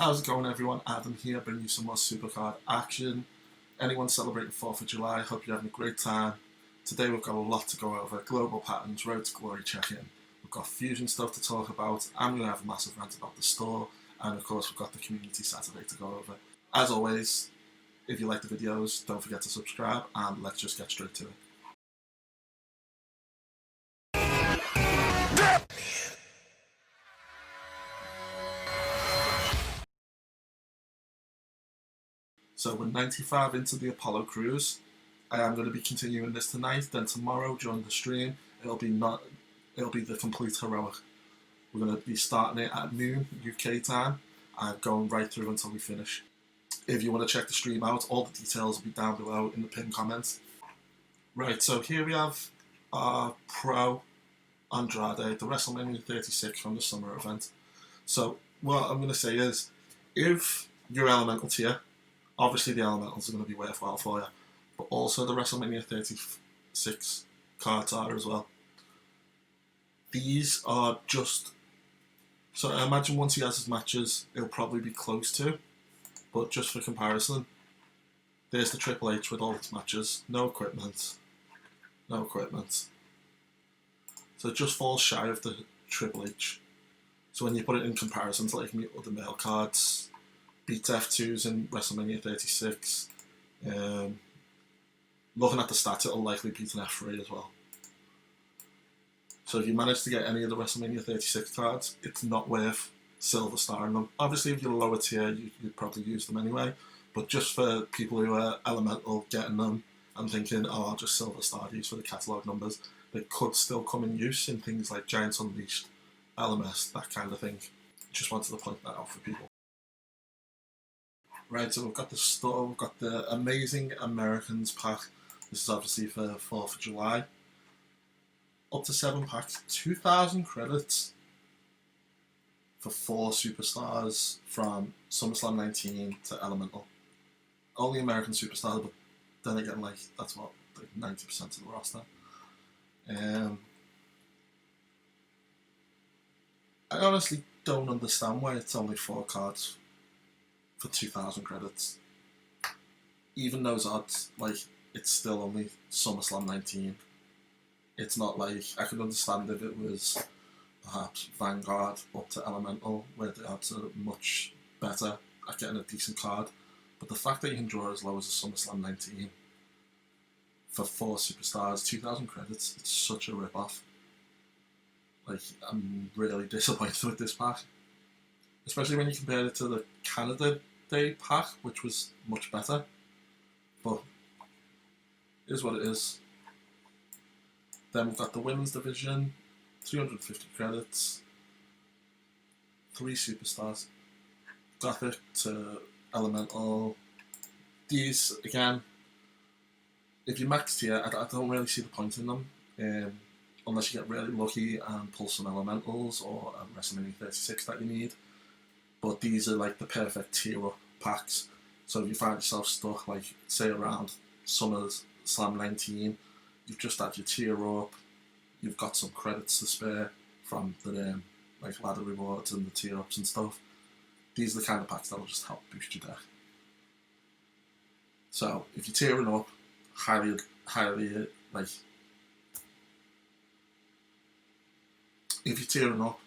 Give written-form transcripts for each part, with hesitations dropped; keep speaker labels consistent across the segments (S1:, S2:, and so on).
S1: How's it going, everyone? Adam here, bringing you some more SuperCard action. Anyone celebrating 4th of July, hope you're having a great time. Today we've got a lot to go over. Global patterns, road to glory check-in. We've got fusion stuff to talk about. I'm going to have a massive rant about the store. And of course we've got the community Saturday to go over. As always, if you like the videos, don't forget to subscribe, and let's just get straight to it. So we're 95 into the Apollo cruise. I am going to be continuing this tonight. Then tomorrow during the stream, it'll be the complete heroic. We're going to be starting it at noon UK time and going right through until we finish. If you want to check the stream out, all the details will be down below in the pinned comments. Right, so here we have our Pro Andrade, the WrestleMania 36 from the summer event. So what I'm going to say is, if you're Elemental tier, obviously the Elementals are going to be worthwhile for you, but also the WrestleMania 36 cards are as well. These are just, so I imagine once he has his matches, it'll probably be close to, but just for comparison, there's the Triple H with all its matches, no equipment. So it just falls shy of the Triple H. So when you put it in comparison to like other male cards, beats F2s in WrestleMania 36. Looking at the stats, it'll likely beat an F3 as well. So if you manage to get any of the WrestleMania 36 cards, it's not worth silver starring them. Obviously, if you're a lower tier, you'd probably use them anyway. But just for people who are Elemental getting them and thinking, oh, I'll just silver star these for the catalogue numbers, they could still come in use in things like Giants Unleashed, LMS, that kind of thing. Just wanted to point that out for people. Right, so we've got the store, we've got the Amazing Americans pack. This is obviously for 4th of July. Up to 7 packs, 2,000 credits for 4 superstars from SummerSlam 19 to Elemental. Only American superstars, but then again, like, that's what, like 90% of the roster. I honestly don't understand why it's only 4 cards for 2,000 credits. Even those odds, like, it's still only SummerSlam 19. It's not like, I could understand if it was perhaps Vanguard up to Elemental, where the odds are much better at getting a decent card. But the fact that you can draw as low as a SummerSlam 19 for 4 superstars, 2,000 credits, it's such a rip-off. Like, I'm really disappointed with this pack. Especially when you compare it to the Canada Day pack, which was much better. But it is what it is. Then we've got the women's division, 350 credits, 3 superstars, Gothic to Elemental. These, again, if you max tier, I don't really see the point in them, unless you get really lucky and pull some Elementals or a WrestleMania 36 that you need. But these are like the perfect tier up packs. So if you find yourself stuck, like say around SummerSlam 19, you've just had your tier up, you've got some credits to spare from the like ladder rewards and the tier ups and stuff. These are the kind of packs that will just help boost your deck. So if you're tiering up, highly like, if you're tiering up,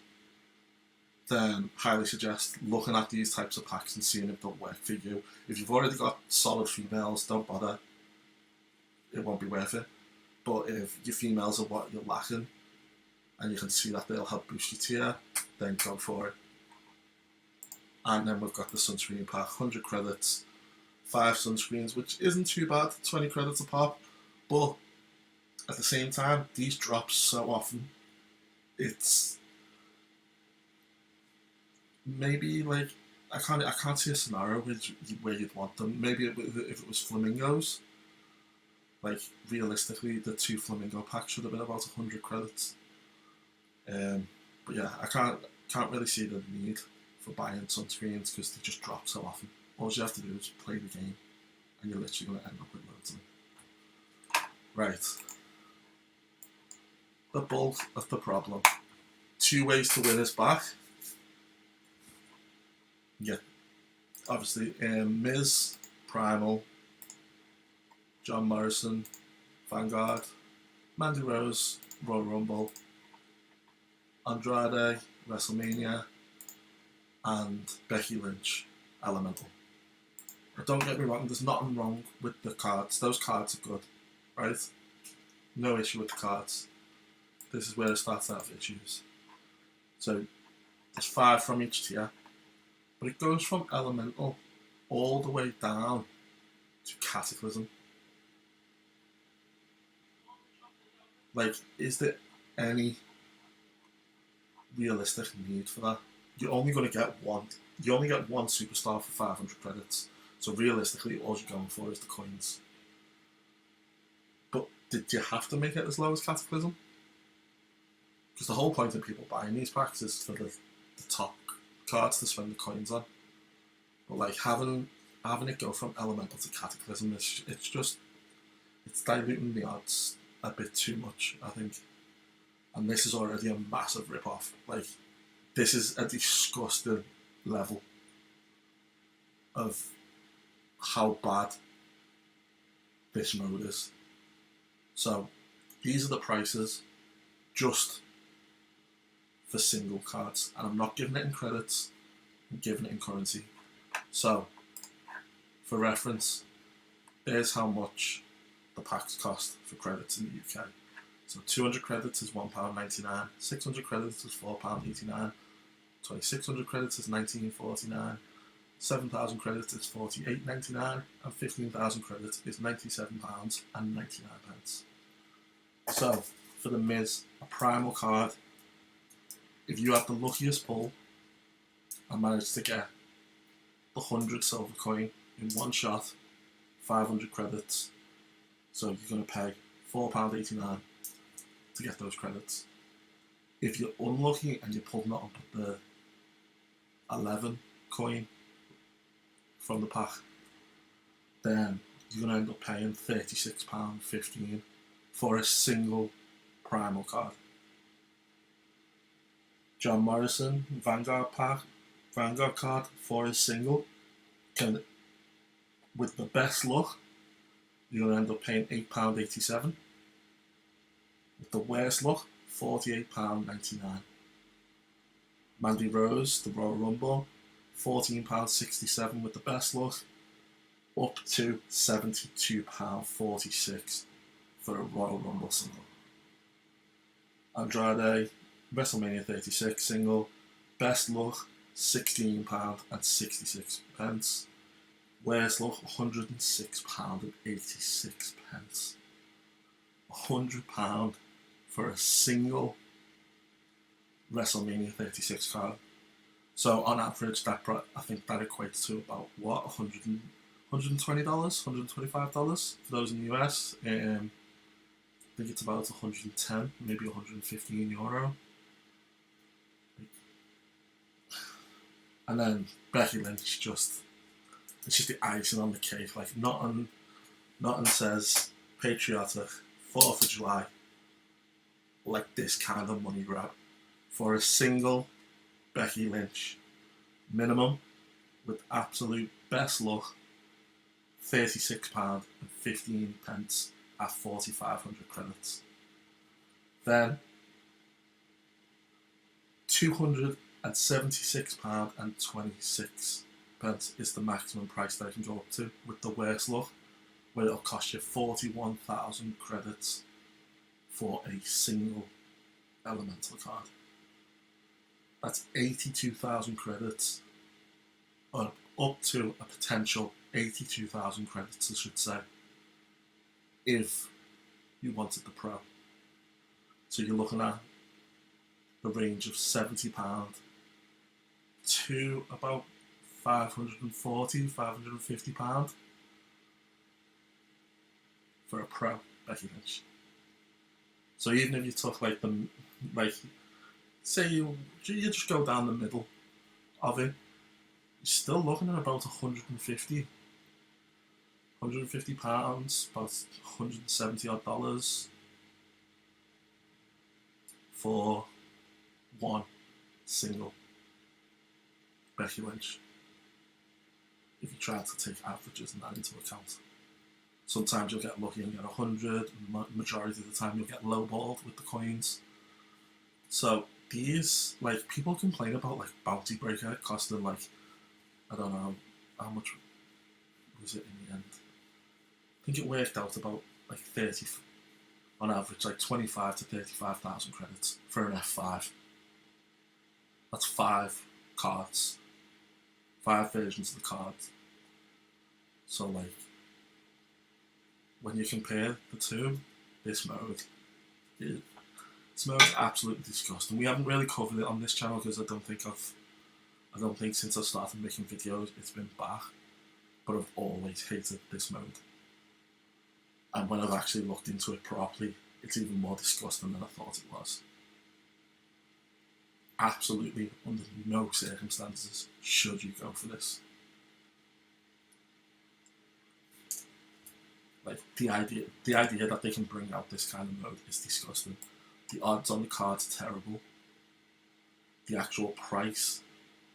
S1: then highly suggest looking at these types of packs and seeing if they'll work for you. If you've already got solid females, don't bother. It won't be worth it. But if your females are what you're lacking, and you can see that they'll help boost your tier, then go for it. And then we've got the Sunscreen Pack, 100 credits, 5 sunscreens, which isn't too bad, 20 credits a pop. But at the same time, these drop so often. It's maybe like, I can't see a scenario where you'd want them. Maybe if it was flamingos, like realistically, the 2 flamingo packs should have been about 100 credits. But yeah, I can't really see the need for buying sunscreens because they just drop so often. All you have to do is play the game, and you're literally going to end up with loads of them. Right. The bulk of the problem. 2 ways to win is back. You get obviously Miz, Primal, John Morrison, Vanguard, Mandy Rose, Royal Rumble, Andrade, WrestleMania, and Becky Lynch, Elemental. But don't get me wrong, there's nothing wrong with the cards. Those cards are good, right? No issue with the cards. This is where it starts to have issues. So there's 5 from each tier, but it goes from Elemental all the way down to Cataclysm. Like, is there any realistic need for that? You're only going to get one. You only get one superstar for 500 credits. So realistically, all you're going for is the coins. But did you have to make it as low as Cataclysm? Because the whole point of people buying these packs is for the top cards to spend the coins on. But like having it go from Elemental to Cataclysm, it's diluting the odds a bit too much, I think. And this is already a massive rip-off. Like, this is a disgusting level of how bad this mode is. So, these are the prices just for single cards. And I'm not giving it in credits, I'm giving it in currency. So, for reference, there's how much the packs cost for credits in the UK. So 200 credits is £1.99, 600 credits is £4.89, 2600 credits is £19.49, 7,000 credits is £48.99, and 15,000 credits is £97.99. So for the Miz, a Primal card, if you have the luckiest pull and manage to get the 100 silver coin in one shot, 500 credits, so you're going to pay £4.89 to get those credits. If you're unlucky and you pull not up the 11 coin from the pack, then you're going to end up paying £36.15 for a single Primal card. John Morrison Vanguard card for a single, with the best luck, you're going to end up paying £8.87. With the worst luck, £48.99. Mandy Rose, the Royal Rumble, £14.67 with the best luck, up to £72.46 for a Royal Rumble single. Andrade, WrestleMania 36 single, best luck, £16.66. Worst luck, £106.86. £100 for a single WrestleMania 36 card. So on average, I think that equates to about what, $120, $125 for those in the US. I think it's about 110, maybe 115 euro. And then Becky Lynch, it's just the icing on the cake. Like, nothing says patriotic 4th of July like this kind of money grab for a single Becky Lynch minimum, with absolute best luck, £36.15 at 4,500 credits. Then £276.26 is the maximum price they can go up to, with the worst luck, where it'll cost you 41,000 credits for a single Elemental card. That's 82,000 credits, or up to a potential 82,000 credits, I should say, if you wanted the Pro. So you're looking at a range of £70 to about £540, £550 for a Pro Becky Lynch. So even if you took say you just go down the middle of it, you're still looking at about £150, about $170 odd for one single Becky Lynch. if you try to take averages and that into account. Sometimes you'll get lucky and get 100, and majority of the time you'll get lowballed with the coins. So these, like, people complain about like Bounty Breaker costing like, I don't know how much was it in the end. I think it worked out about like 30, on average, like 25 to 35,000 credits for an F5. That's 5 cards, 5 versions of the cards. So like, when you compare the two, this mode is absolutely disgusting. We haven't really covered it on this channel because I don't think since I started making videos it's been back. But I've always hated this mode. And when I've actually looked into it properly, it's even more disgusting than I thought it was. Absolutely, under no circumstances should you go for this. Like, the idea that they can bring out this kind of mode is disgusting. The odds on the cards are terrible. The actual price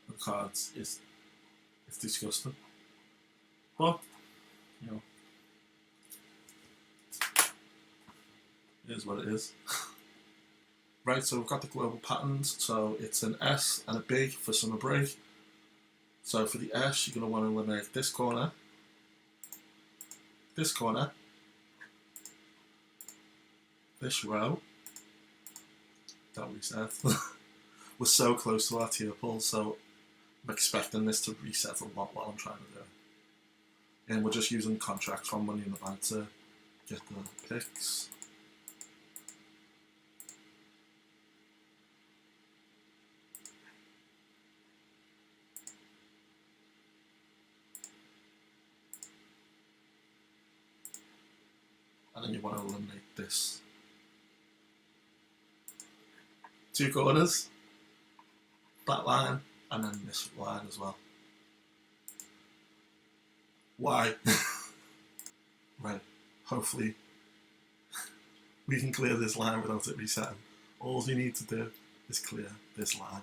S1: of the cards is disgusting. But, you know, it is what it is. Right, so we've got the global patterns. So it's an S and a B for summer break. So for the S, you're going to want to eliminate this corner, this row. That reset. We're so close to our tier pull, so I'm expecting this to reset a lot while I'm trying to do it. And we're just using contracts from Money in the Bank to get the picks. And then you want to eliminate this. 2 corners, that line, and then this line as well. Why? Right, hopefully we can clear this line without it resetting. All you need to do is clear this line.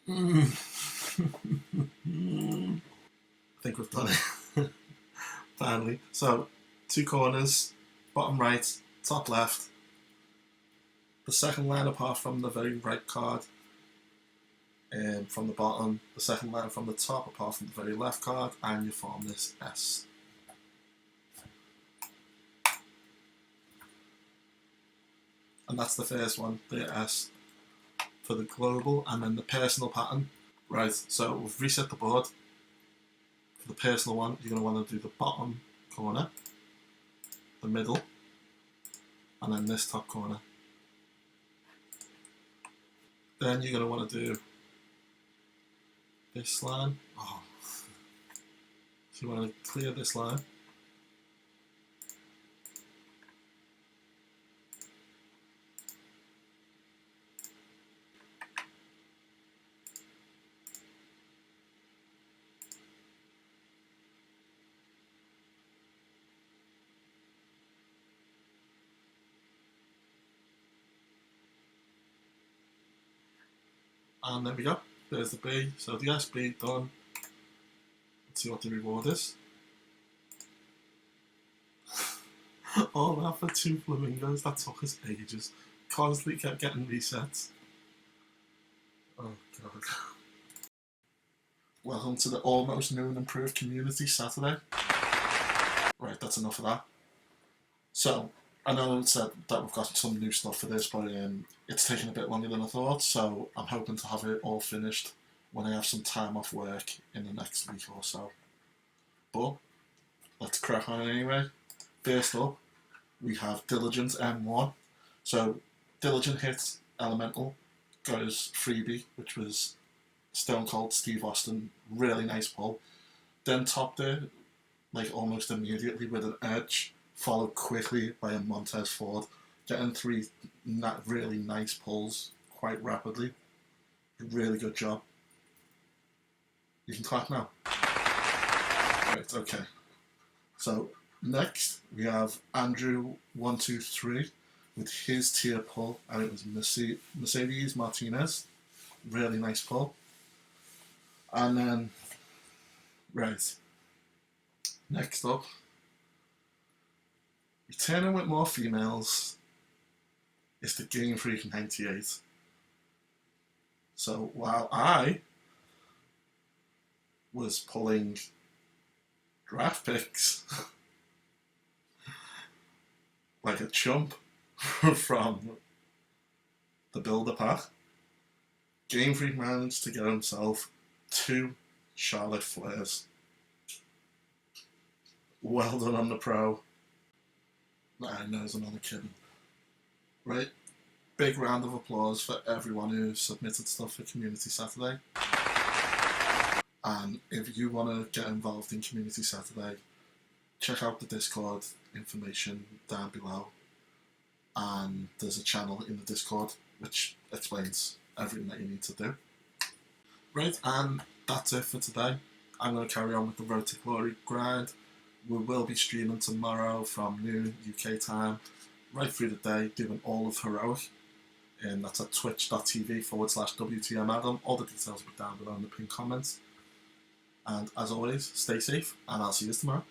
S1: I think we've done it. Finally. So 2 corners, bottom right, top left. The second line apart from the very right card, and from the bottom, the second line from the top apart from the very left card, and you form this S. And that's the first one, the S for the global, and then the personal pattern. Right, so we've reset the board. For the personal one, you're going to want to do the bottom corner, the middle, and then this top corner. Then you're going to want to do this line. Oh. So you want to clear this line. And there we go, there's the B. So the SB done. Let's see what the reward is. All that for 2 flamingos, that took us ages. Constantly kept getting resets. Oh god. Welcome to the almost new and improved community Saturday. Right, that's enough of that. So, I know it said that we've got some new stuff for this, but it's taken a bit longer than I thought, so I'm hoping to have it all finished when I have some time off work in the next week or so. But, let's crack on anyway. First up, we have Diligent M1. So, Diligent hits Elemental, got his freebie, which was Stone Cold Steve Austin, really nice pull. Then topped it, like almost immediately with an edge, followed quickly by a Montez Ford, getting 3 really nice pulls quite rapidly. Really good job. You can clap now. Right, okay. So next we have Andrew 123. with his tier pull, and it was Mercedes Martinez. Really nice pull. And then, right, next up, returning with more females is the Game Freak 98. So while I was pulling draft picks like a chump from the Builder Pack, Game Freak managed to get himself 2 Charlotte Flairs. Well done on the pro. Nah, no, there's another kidding. Right, big round of applause for everyone who submitted stuff for Community Saturday. And if you want to get involved in Community Saturday, check out the Discord information down below. And there's a channel in the Discord which explains everything that you need to do. Right, and that's it for today. I'm going to carry on with the Road to Glory grind. We will be streaming tomorrow from noon UK time, right through the day, doing all of Heroic. And that's at twitch.tv/WTMAdam. All the details will be down below in the pinned comments. And as always, stay safe, and I'll see you tomorrow.